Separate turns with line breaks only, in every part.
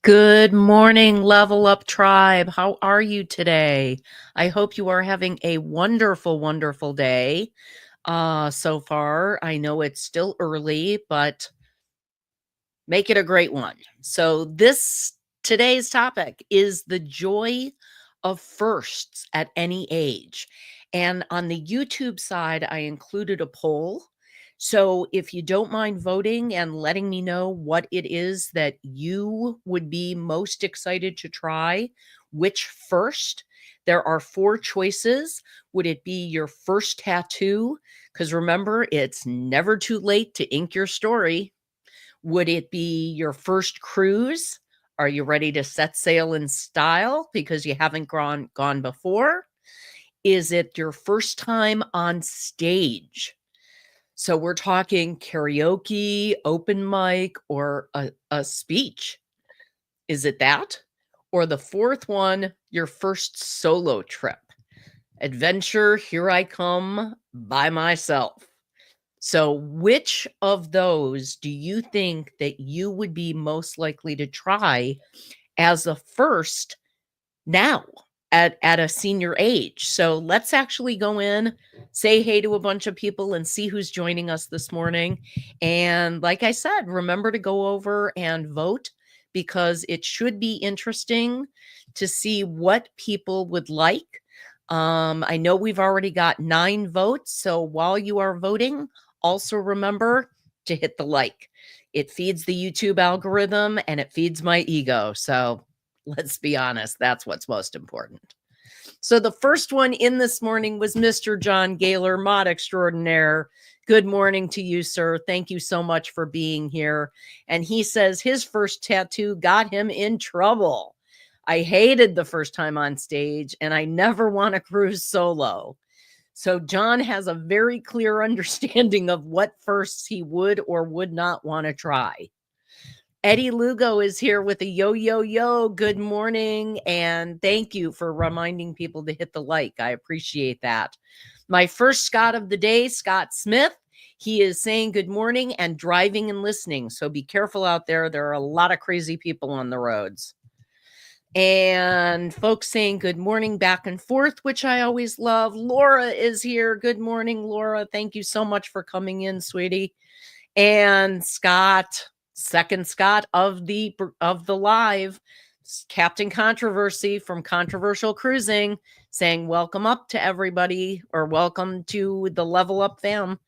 Good morning, Level Up Tribe. How are you today? I hope you are having a wonderful, wonderful day so far. I know it's still early, but make it a great one. So, today's topic is the joy of firsts at any age. And on the YouTube side, I included a poll. So, if you don't mind voting and letting me know what it is that you would be most excited to try, which first, there are four choices. Would it be your first tattoo? Because remember, it's never too late to ink your story. Would it be your first cruise? Are you ready to set sail in style because you haven't gone before? Is it your first time on stage? So we're talking karaoke, open mic, or a speech. Is it that? Or the fourth one, your first solo trip? Adventure, here I come by myself. So, which of those do you think that you would be most likely to try as a first now at a senior age? So, let's actually go in, say hey to a bunch of people and see who's joining us this morning. And like I said, remember to go over and vote because it should be interesting to see what people would like. I know we've already got 9 votes. So while you are voting, also remember to hit the like. It feeds the YouTube algorithm and it feeds my ego. So let's be honest, that's what's most important. So the first one in this morning was Mr. John Gaylor, mod extraordinaire. Good morning to you, sir. Thank you so much for being here. And he says his first tattoo got him in trouble. I hated the first time on stage, and I never want to cruise solo. So John has a very clear understanding of what firsts he would or would not want to try. Eddie Lugo is here with a yo, yo, yo. Good morning. And thank you for reminding people to hit the like. I appreciate that. My first Scott of the day, Scott Smith. He is saying good morning and driving and listening. So be careful out there. There are a lot of crazy people on the roads. And folks saying good morning back and forth, which I always love. Laura is here. Good morning, Laura. Thank you so much for coming in, sweetie. And Scott, second Scott of the live, Captain Controversy from Controversial Cruising, saying welcome up to everybody, or welcome to the Level Up fam.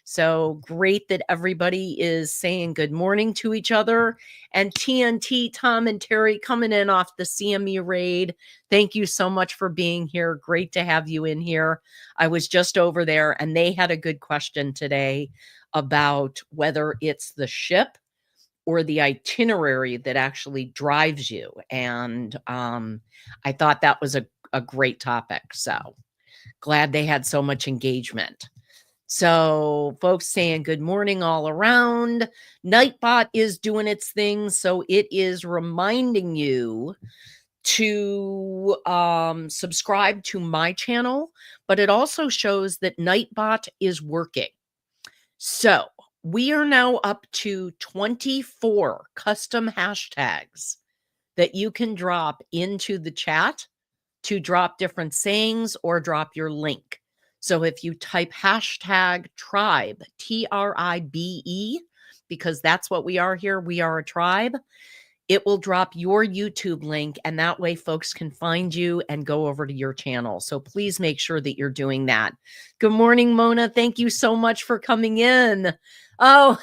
So great that everybody is saying good morning to each other. And TNT, Tom and Terry coming in off the CME raid. Thank you so much for being here. Great to have you in here. I was just over there and they had a good question today about whether it's the ship or the itinerary that actually drives you. And I thought that was a great topic. So glad they had so much engagement. So folks saying good morning all around. Nightbot is doing its thing. So it is reminding you to subscribe to my channel, but it also shows that Nightbot is working. So we are now up to 24 custom hashtags that you can drop into the chat to drop different sayings or drop your link. So if you type hashtag tribe, TRIBE, because that's what we are here, we are a tribe, it will drop your YouTube link, and that way folks can find you and go over to your channel. So please make sure that you're doing that. Good morning, Mona. Thank you so much for coming in. Oh,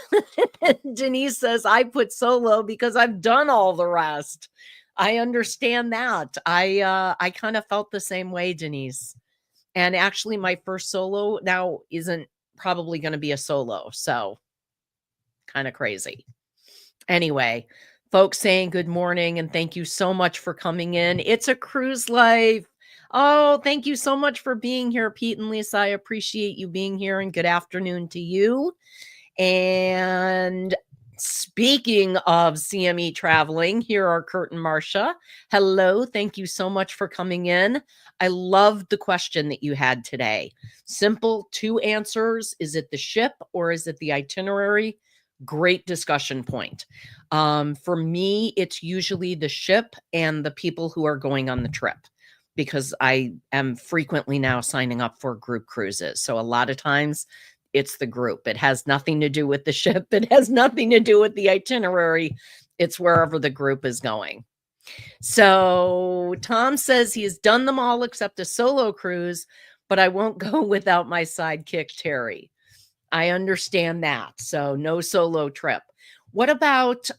Denise says, I put solo because I've done all the rest. I understand that. I kind of felt the same way, Denise. And actually, my first solo now isn't probably going to be a solo. So kind of crazy. Anyway, folks saying good morning and thank you so much for coming in. It's a cruise life. Oh, thank you so much for being here, Pete and Lisa. I appreciate you being here, and good afternoon to you. And speaking of CME traveling, here are Kurt and Marcia. Hello. Thank you so much for coming in. I loved the question that you had today. Simple 2 answers. Is it the ship or is it the itinerary? Great discussion point. For me, it's usually the ship and the people who are going on the trip because I am frequently now signing up for group cruises. So a lot of times it's the group. It has nothing to do with the ship. It has nothing to do with the itinerary. It's wherever the group is going. So Tom says he has done them all except a solo cruise, but I won't go without my sidekick, Terry. I understand that. So no solo trip. What about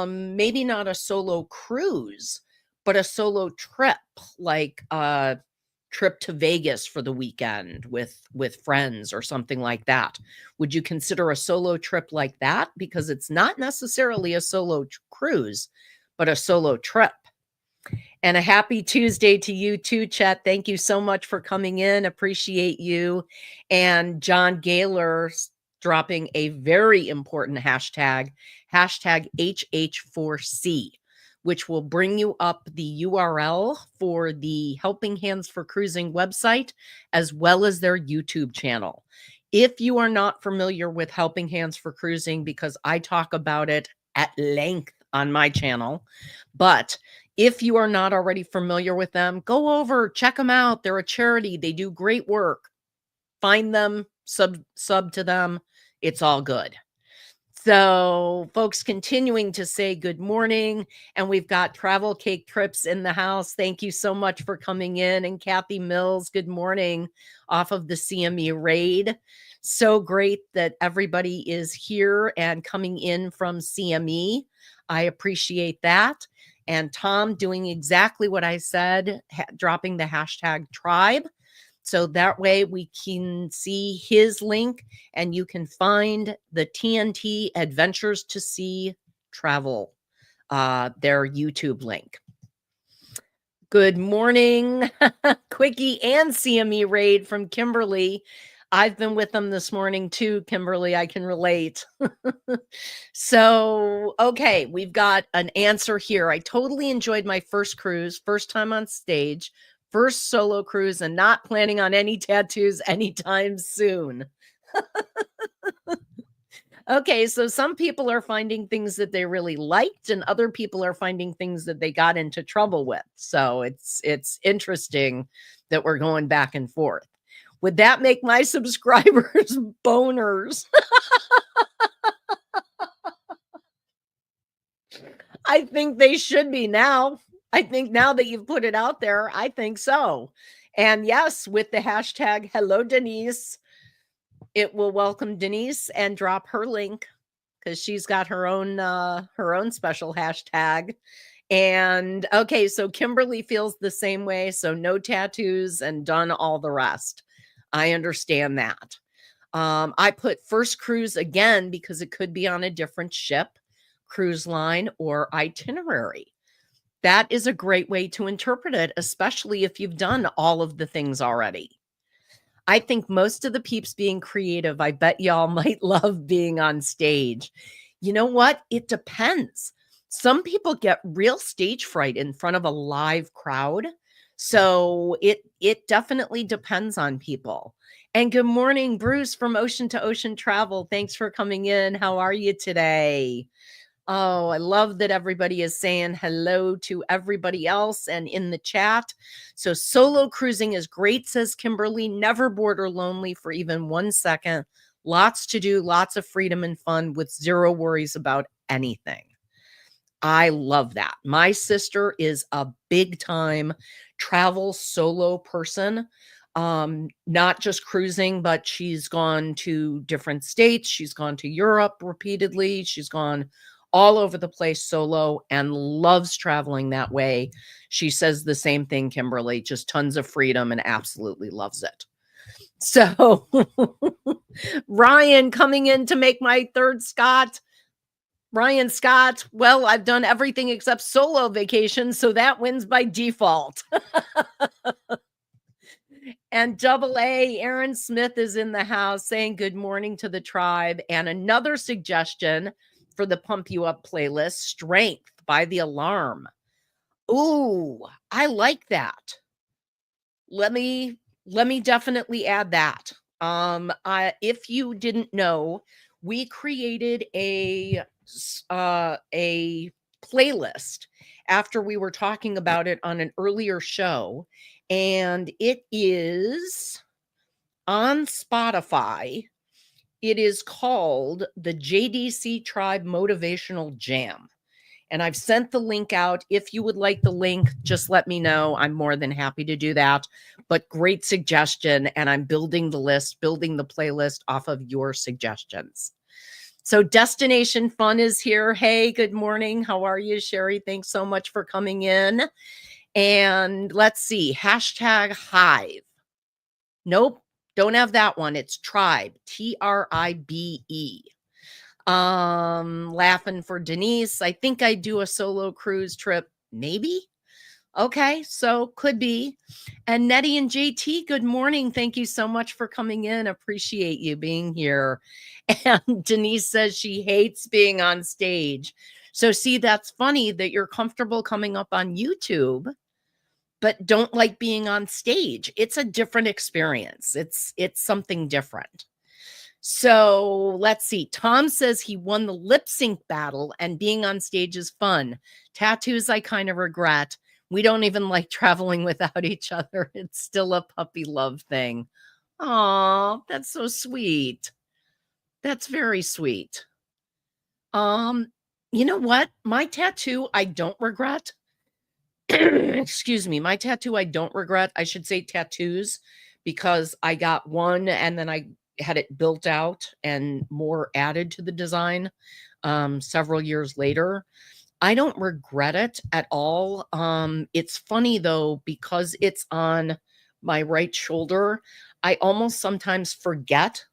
maybe not a solo cruise, but a solo trip, like a trip to Vegas for the weekend with friends or something like that? Would you consider a solo trip like that? Because it's not necessarily a solo cruise, but a solo trip. And a happy Tuesday to you too, Chet. Thank you so much for coming in. Appreciate you. And John Gaylor dropping a very important hashtag, hashtag HH4C, which will bring you up the URL for the Helping Hands for Cruising website, as well as their YouTube channel. If you are not familiar with Helping Hands for Cruising, because I talk about it at length on my channel, but if you are not already familiar with them, go over, check them out. They're a charity. They do great work. Find them, sub to them. It's all good. So folks continuing to say good morning, and we've got Travel Cake Trips in the house. Thank you so much for coming in. And Kathy Mills, good morning off of the CME raid. So great that everybody is here and coming in from CME. I appreciate that. And Tom doing exactly what I said, dropping the hashtag tribe. So that way we can see his link and you can find the TNT Adventures to Sea Travel, their YouTube link. Good morning, Quickie and CME Raid from Kimberly. I've been with them this morning too, Kimberly. I can relate. So, okay, we've got an answer here. I totally enjoyed my first cruise, first time on stage, first solo cruise, and not planning on any tattoos anytime soon. Okay, so some people are finding things that they really liked, and other people are finding things that they got into trouble with. So it's interesting that we're going back and forth. Would that make my subscribers boners? I think they should be now. I think now that you've put it out there, I think so. And yes, with the hashtag Hello Denise, it will welcome Denise and drop her link because she's got her own special hashtag. And okay, so Kimberly feels the same way. So no tattoos and done all the rest. I understand that. I put first cruise again because it could be on a different ship, cruise line, or itinerary. That is a great way to interpret it, especially if you've done all of the things already. I think most of the peeps being creative, I bet y'all might love being on stage. You know what? It depends. Some people get real stage fright in front of a live crowd. So it definitely depends on people. And good morning, Bruce from Ocean to Ocean Travel. Thanks for coming in. How are you today? Oh, I love that everybody is saying hello to everybody else and in the chat. So solo cruising is great, says Kimberly. Never bored or lonely for even 1 second. Lots to do, lots of freedom and fun with zero worries about anything. I love that. My sister is a big time travel solo person. Not just cruising, but she's gone to different states. She's gone to Europe repeatedly. She's gone all over the place solo and loves traveling that way. She says the same thing, Kimberly, just tons of freedom and absolutely loves it. So Ryan coming in to make my third Scott. Ryan Scott, well, I've done everything except solo vacation, so that wins by default. And double A, Aaron Smith is in the house saying good morning to the tribe. And another suggestion for the Pump You Up playlist, Strength by The Alarm. Ooh, I like that. Let me definitely add that. If you didn't know, we created a playlist after we were talking about it on an earlier show, and it is on Spotify. It is called the JDC Tribe Motivational Jam. And I've sent the link out. If you would like the link, just let me know. I'm more than happy to do that. But great suggestion. And I'm building the list, building the playlist off of your suggestions. So Destination Fun is here. Hey, good morning. How are you, Sherry? Thanks so much for coming in. And let's see, hashtag Hive. Nope, don't have that one. It's Tribe, Tribe. Laughing for Denise. I think I do a solo cruise trip. Maybe. Okay. So could be. And Nettie and JT, good morning. Thank you so much for coming in. Appreciate you being here. And Denise says she hates being on stage. So see, that's funny that you're comfortable coming up on YouTube, but don't like being on stage. It's a different experience. It's something different. So let's see. Tom says he won the lip sync battle and being on stage is fun. Tattoos, I kind of regret. We don't even like traveling without each other. It's still a puppy love thing. Aw, that's so sweet. That's very sweet. You know what? My tattoo, I don't regret. Excuse me. My tattoo, I don't regret. I should say tattoos, because I got one and then I had it built out and more added to the design several years later. I don't regret it at all. It's funny though, because it's on my right shoulder, I almost sometimes forget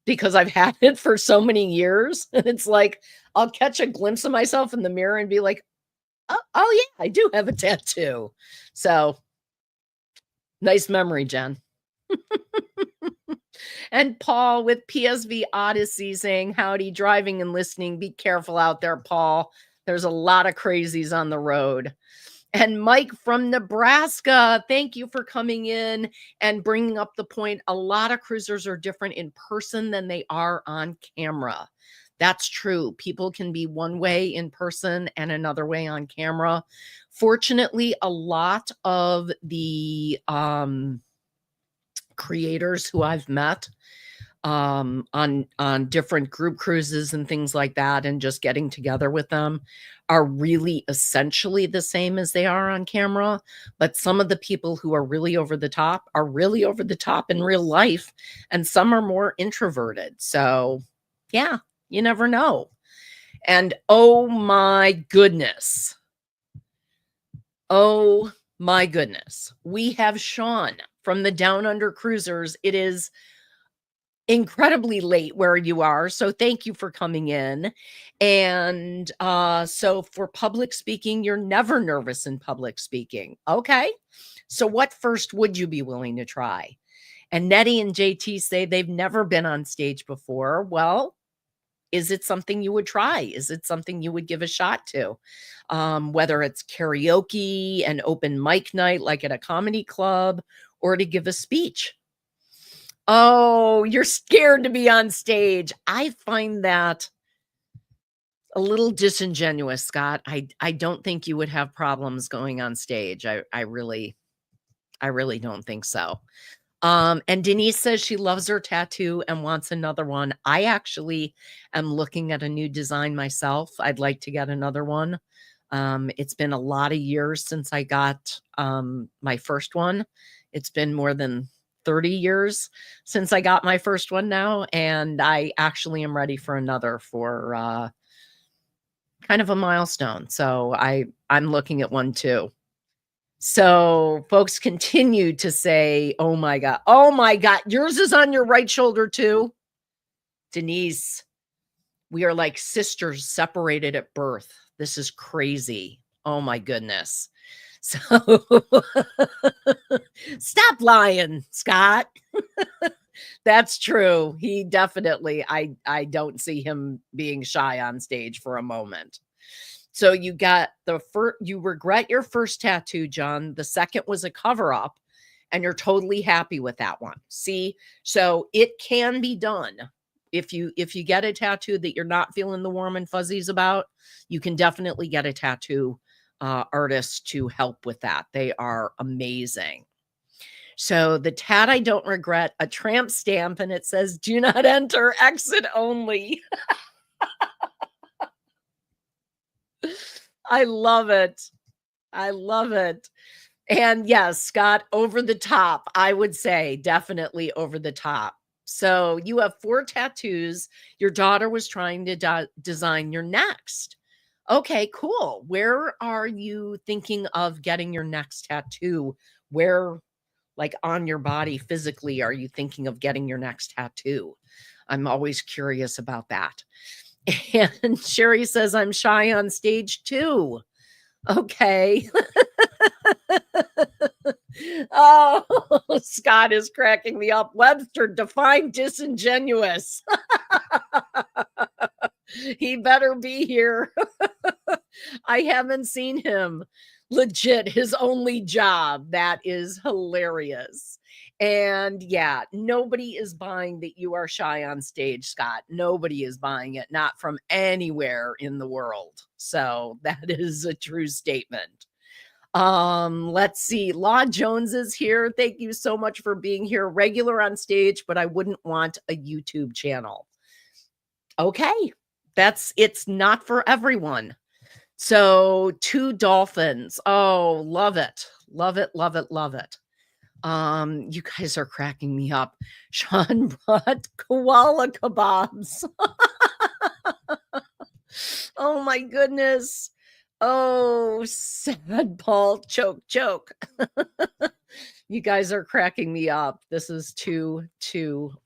because I've had it for so many years. And it's like, I'll catch a glimpse of myself in the mirror and be like, oh yeah, I do have a tattoo. So nice memory, Jen. And Paul with PSV Odyssey saying, howdy, driving and listening. Be careful out there, Paul. There's a lot of crazies on the road. And Mike from Nebraska, thank you for coming in and bringing up the point. A lot of cruisers are different in person than they are on camera. That's true. People can be one way in person and another way on camera. Fortunately, a lot of the creators who I've met on different group cruises and things like that, and just getting together with them, are really essentially the same as they are on camera. But some of the people who are really over the top are really over the top in real life, and some are more introverted. So yeah, you never know. And oh my goodness, we have Sean from the Down Under Cruisers. It is incredibly late where you are, so thank you for coming in. And so for public speaking, you're never nervous in public speaking. Okay, so what first would you be willing to try? And Nettie and JT say they've never been on stage before. Well, is it something you would try? Is it something you would give a shot to? Whether it's karaoke and open mic night like at a comedy club, or to give a speech. Oh, you're scared to be on stage. I find that a little disingenuous, Scott. I don't think you would have problems going on stage. I really don't think so. And Denise says she loves her tattoo and wants another one. I actually am looking at a new design myself. I'd like to get another one. It's been a lot of years since I got my first one. It's been more than 30 years since I got my first one now, and I actually am ready for another for kind of a milestone. So I'm looking at one too. So folks continue to say, oh my God, yours is on your right shoulder too. Denise, we are like sisters separated at birth. This is crazy. Oh my goodness. So stop lying, Scott. That's true. He definitely, I don't see him being shy on stage for a moment. So you got you regret your first tattoo, John. The second was a cover up, and you're totally happy with that one. See, so it can be done. if you get a tattoo that you're not feeling the warm and fuzzies about, you can definitely get a tattoo artist to help with that. They are amazing. So the tat I don't regret, a tramp stamp, and it says, "Do not enter, exit only." I love it. I love it. And yes, Scott, over the top, I would say definitely over the top. So you have 4 tattoos. Your daughter was trying to design your next. Okay, cool. Where are you thinking of getting your next tattoo? Where, like on your body physically, are you thinking of getting your next tattoo? I'm always curious about that. And Sherry says, I'm shy on stage too. Okay. Oh, Scott is cracking me up. Webster, define disingenuous. He better be here. I haven't seen him. Legit, his only job. That is hilarious. And yeah, nobody is buying that you are shy on stage, Scott. Nobody is buying it, not from anywhere in the world. So that is a true statement. Let's see. Law Jones is here. Thank you so much for being here. Regular on stage, but I wouldn't want a YouTube channel. Okay. It's not for everyone. So 2 dolphins. Oh, love it. Love it, love it, love it. You guys are cracking me up. Sean brought koala kebabs. Oh my goodness. Oh, sad Paul. Choke. You guys are cracking me up. This is too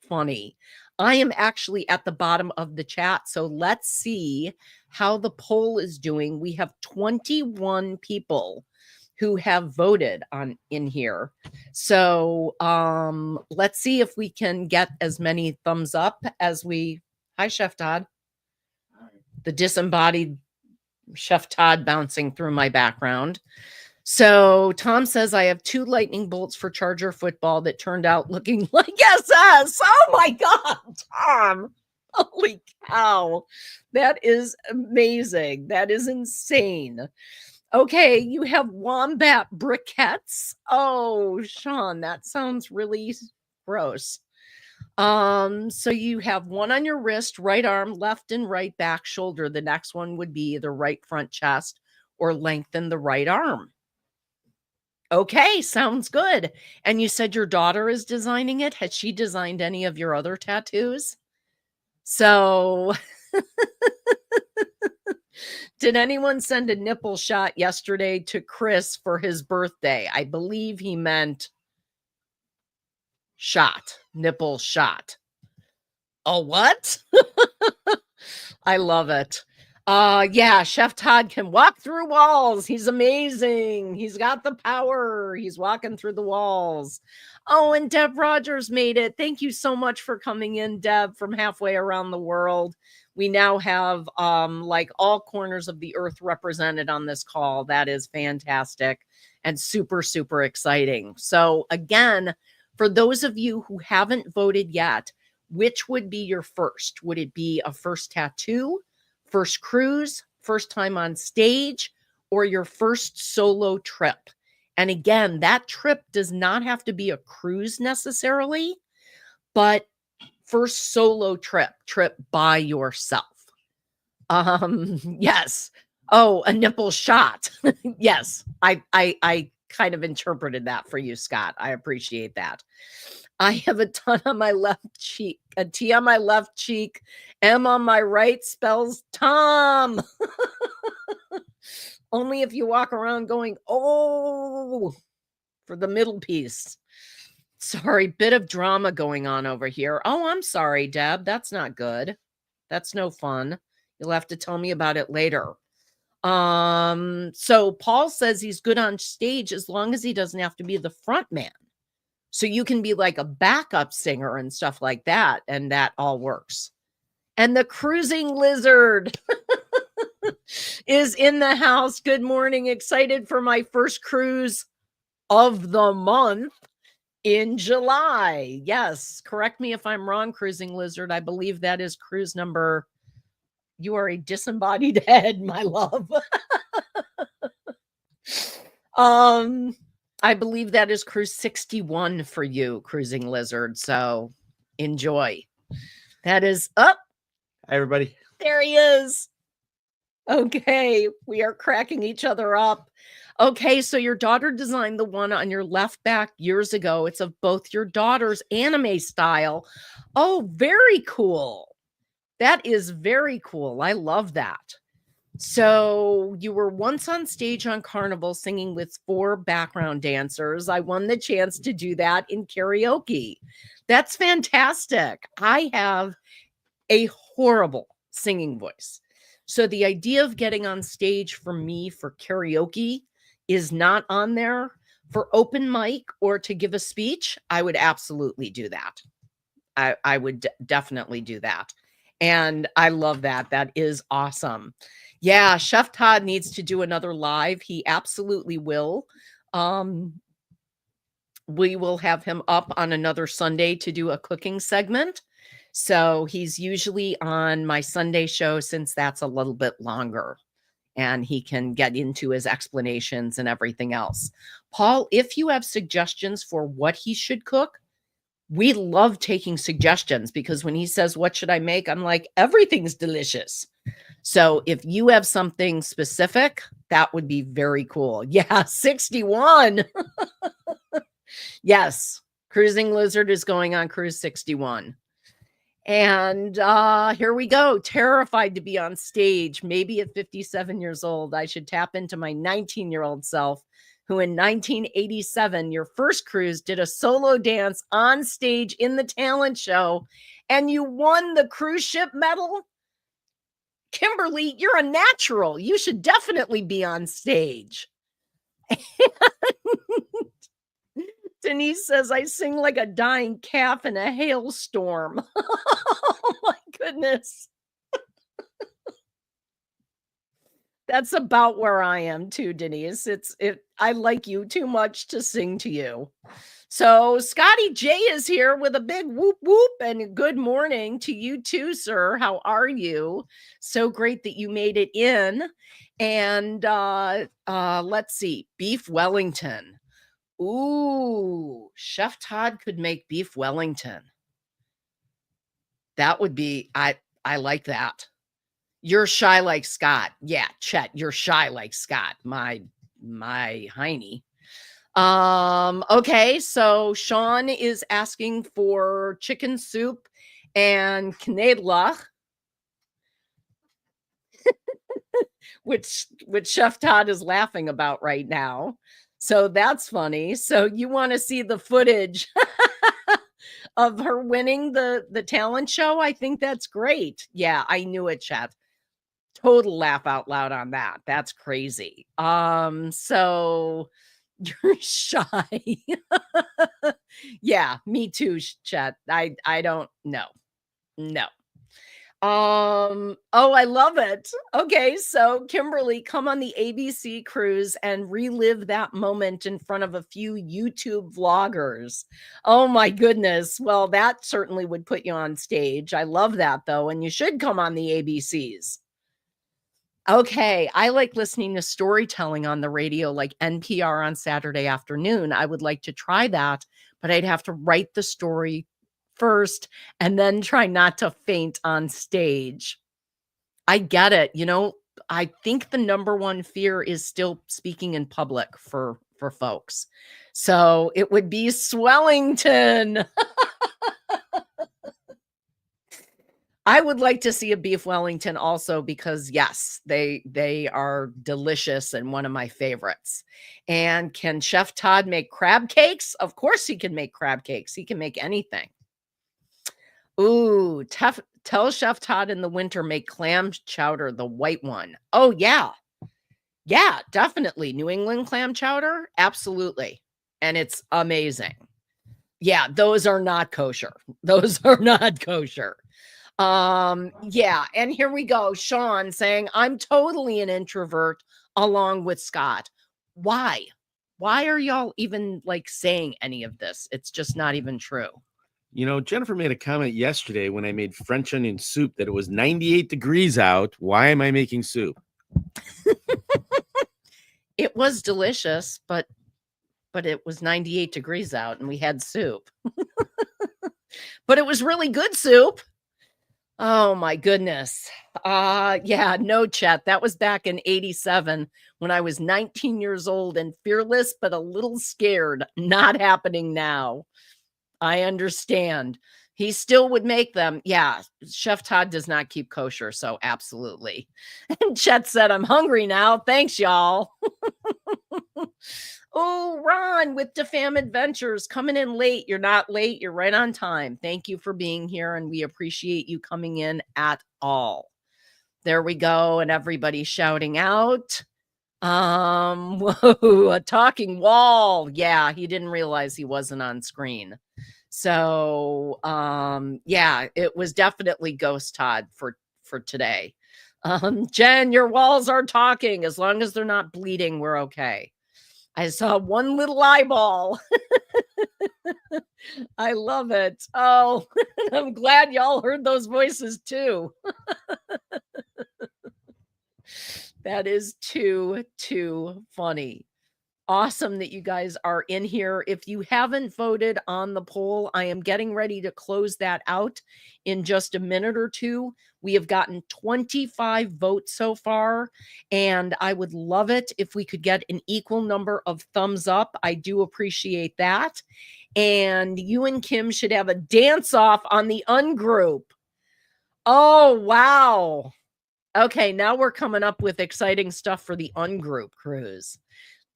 funny. I am actually at the bottom of the chat, so let's see how the poll is doing. We have 21 people who have voted in here. So let's see if we can get as many thumbs up as we. Hi, Chef Todd. The disembodied Chef Todd bouncing through my background. So Tom says, I have 2 lightning bolts for Charger football that turned out looking like SS. Oh my God, Tom. Holy cow. That is amazing. That is insane. Okay, you have wombat briquettes. Oh, Sean, that sounds really gross. So you have one on your wrist, right arm, left and right back shoulder. The next one would be either right front chest or lengthen the right arm. Okay, sounds good. And you said your daughter is designing it. Has she designed any of your other tattoos? So did anyone send a nipple shot yesterday to Chris for his birthday? I believe he meant shot, nipple shot. Oh, what? I love it. Yeah, Chef Todd can walk through walls. He's amazing. He's got the power. He's walking through the walls. Oh, and Deb Rogers made it. Thank you so much for coming in, Deb, from halfway around the world. We now have like all corners of the earth represented on this call. That is fantastic and super, super exciting. So again, for those of you who haven't voted yet, which would be your first? Would it be a first tattoo, first cruise, first time on stage, or your first solo trip? And again, that trip does not have to be a cruise necessarily, but first solo trip by yourself. Yes. Oh, a nipple shot. Yes. I kind of interpreted that for you, Scott. I appreciate that. I have a ton on my left cheek, a T on my left cheek, M on my right spells Tom. Only if you walk around going, oh, for the middle piece. Sorry, bit of drama going on over here. Oh, I'm sorry, Deb. That's not good. That's no fun. You'll have to tell me about it later. So Paul says he's good on stage as long as he doesn't have to be the front man. So you can be like a backup singer and stuff like that, and that all works. And the cruising lizard is in the house. Good morning. Excited for my first cruise of the month. In July. Yes. Correct me if I'm wrong, Cruising Lizard. I believe that is cruise number. You are a disembodied head, my love. I believe that is cruise 61 for you, Cruising Lizard. So enjoy. That is up.
Hi, everybody.
There he is. Okay, we are cracking each other up. Okay, so your daughter designed the one on your left back years ago. It's of both your daughter's anime style. Oh, very cool. That is very cool. I love that. So you were once on stage on Carnival singing with 4 background dancers. I won the chance to do that in karaoke. That's fantastic. I have a horrible singing voice. So the idea of getting on stage for me for karaoke is not on there. For open mic or to give a speech, I would absolutely do that. I would definitely do that. And I love that. That is awesome. Yeah, Chef Todd needs to do another live. He absolutely will. We will have him up on another Sunday to do a cooking segment. So he's usually on my Sunday show since that's a little bit longer and he can get into his explanations and everything else. Paul, if you have suggestions for what he should cook, we love taking suggestions because when he says, "What should I make?" I'm like, everything's delicious. So if you have something specific, that would be very cool. Yeah, 61. Yes, Cruising Lizard is going on cruise 61. And here we go. Terrified to be on stage. Maybe at 57 years old, I should tap into my 19-year-old self, who in 1987, your first cruise, did a solo dance on stage in the talent show, and you won the cruise ship medal. Kimberly, you're a natural. You should definitely be on stage. Denise says, I sing like a dying calf in a hailstorm. Oh my goodness. That's about where I am too, Denise. I like you too much to sing to you. So Scotty J is here with a big whoop whoop and good morning to you too, sir. How are you? So great that you made it in. And let's see, beef Wellington. Ooh, Chef Todd could make beef Wellington. That would be, I like that. You're shy like Scott. Yeah, Chet, you're shy like Scott. My hiney. Okay, so Sean is asking for chicken soup and knedlach, which Chef Todd is laughing about right now. So that's funny. So you want to see the footage of her winning the talent show? I think that's great. Yeah, I knew it, Chet. Total laugh out loud on that. That's crazy. So you're shy. Yeah, me too, Chet. I don't know. No. Oh, I love it. Okay, so Kimberly, come on the ABC cruise and relive that moment in front of a few YouTube vloggers. Oh my goodness. Well, that certainly would put you on stage. I love that though, and you should come on the ABCs. Okay, I like listening to storytelling on the radio like NPR on Saturday afternoon. I would like to try that, but I'd have to write the story first and then try not to faint on stage. I get it. I think the number one fear is still speaking in public for folks. So it would be Swellington. I would like to see a beef Wellington also because yes, they are delicious and one of my favorites. And can Chef Todd make crab cakes? Of course he can make crab cakes. He can make anything. Ooh, tell Chef Todd in the winter make clam chowder, the white one. Oh yeah. Yeah, definitely. New England clam chowder? Absolutely. And it's amazing. Yeah, those are not kosher. Those are not kosher. Yeah, and here we go. Sean saying, I'm totally an introvert along with Scott. Why? Why are y'all even like saying any of this? It's just not even true.
You know, Jennifer made a comment yesterday when I made French onion soup that it was 98 degrees out. Why am I making soup?
It was delicious, but it was 98 degrees out and we had soup. But it was really good soup. Oh my goodness. Yeah, no, Chet. That was back in 87 when I was 19 years old and fearless, but a little scared. Not happening now. I understand. He still would make them. Yeah, Chef Todd does not keep kosher, so absolutely. And Chet said, I'm hungry now. Thanks, y'all. Oh, Ron with DeFam Adventures coming in late. You're not late. You're right on time. Thank you for being here, and we appreciate you coming in at all. There we go, and everybody shouting out. Whoa, a talking wall. Yeah, he didn't realize he wasn't on screen. So, yeah, it was definitely Ghost Todd for today. Jen, your walls are talking. As long as they're not bleeding, we're okay. I saw one little eyeball. I love it. Oh, I'm glad y'all heard those voices too. That is too funny. Awesome that you guys are in here. If you haven't voted on the poll, I am getting ready to close that out in just a minute or two. We have gotten 25 votes so far, and I would love it if we could get an equal number of thumbs up. I do appreciate that. And you and Kim should have a dance off on the ungroup. Oh, wow. Okay, now we're coming up with exciting stuff for the ungroup cruise.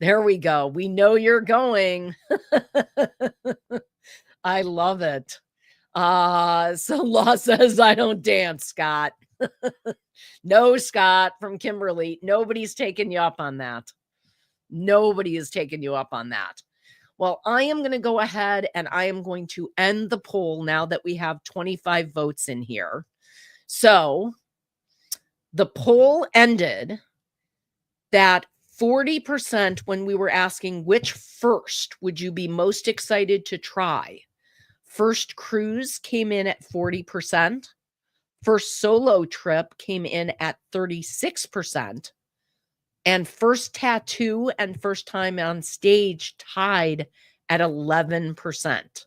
There we go. We know you're going. I love it. So Law says, I don't dance, Scott. No, Scott, from Kimberly. Nobody's taking you up on that. Nobody is taking you up on that. Well, I am going to go ahead and I am going to end the poll now that we have 25 votes in here. So the poll ended that 40% when we were asking which first would you be most excited to try. First cruise came in at 40%. First solo trip came in at 36%. And first tattoo and first time on stage tied at 11%.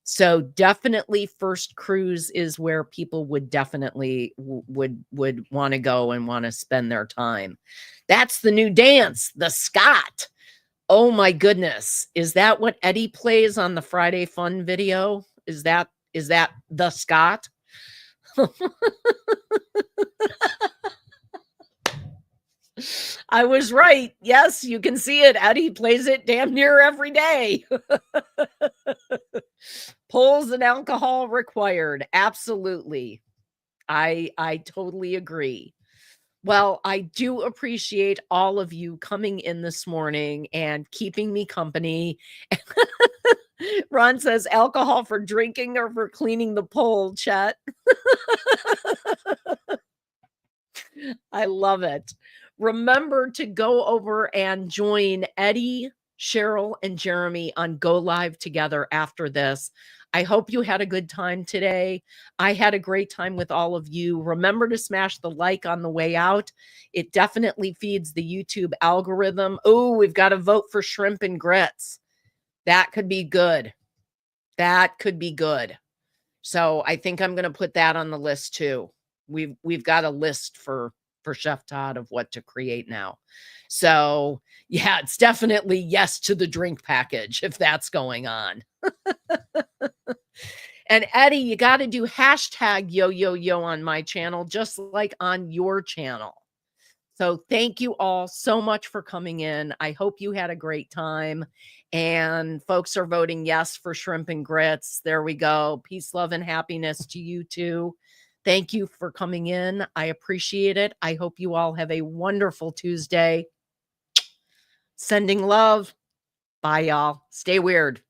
So definitely first cruise is where people would definitely would want to go and want to spend their time. That's the new dance, the Scott. Oh my goodness. Is that what Eddie plays on the Friday Fun video? Is that the Scott? I was right. Yes, you can see it. Eddie plays it damn near every day. Polls and alcohol required. Absolutely. I totally agree. Well, I do appreciate all of you coming in this morning and keeping me company. Ron says alcohol for drinking or for cleaning the pole, Chet. I love it. Remember to go over and join Eddie, Cheryl, and Jeremy on Go Live together after this. I hope you had a good time today. I had a great time with all of you. Remember to smash the like on the way out. It definitely feeds the YouTube algorithm. Oh, we've got to vote for shrimp and grits. That could be good. That could be good. So I think I'm going to put that on the list too. We've got a list for Chef Todd of what to create now. So yeah, it's definitely yes to the drink package if that's going on. And Eddie, you got to do hashtag yo, yo, yo on my channel, just like on your channel. So thank you all so much for coming in. I hope you had a great time. And folks are voting yes for shrimp and grits. There we go. Peace, love, and happiness to you too. Thank you for coming in. I appreciate it. I hope you all have a wonderful Tuesday. Sending love. Bye, y'all. Stay weird.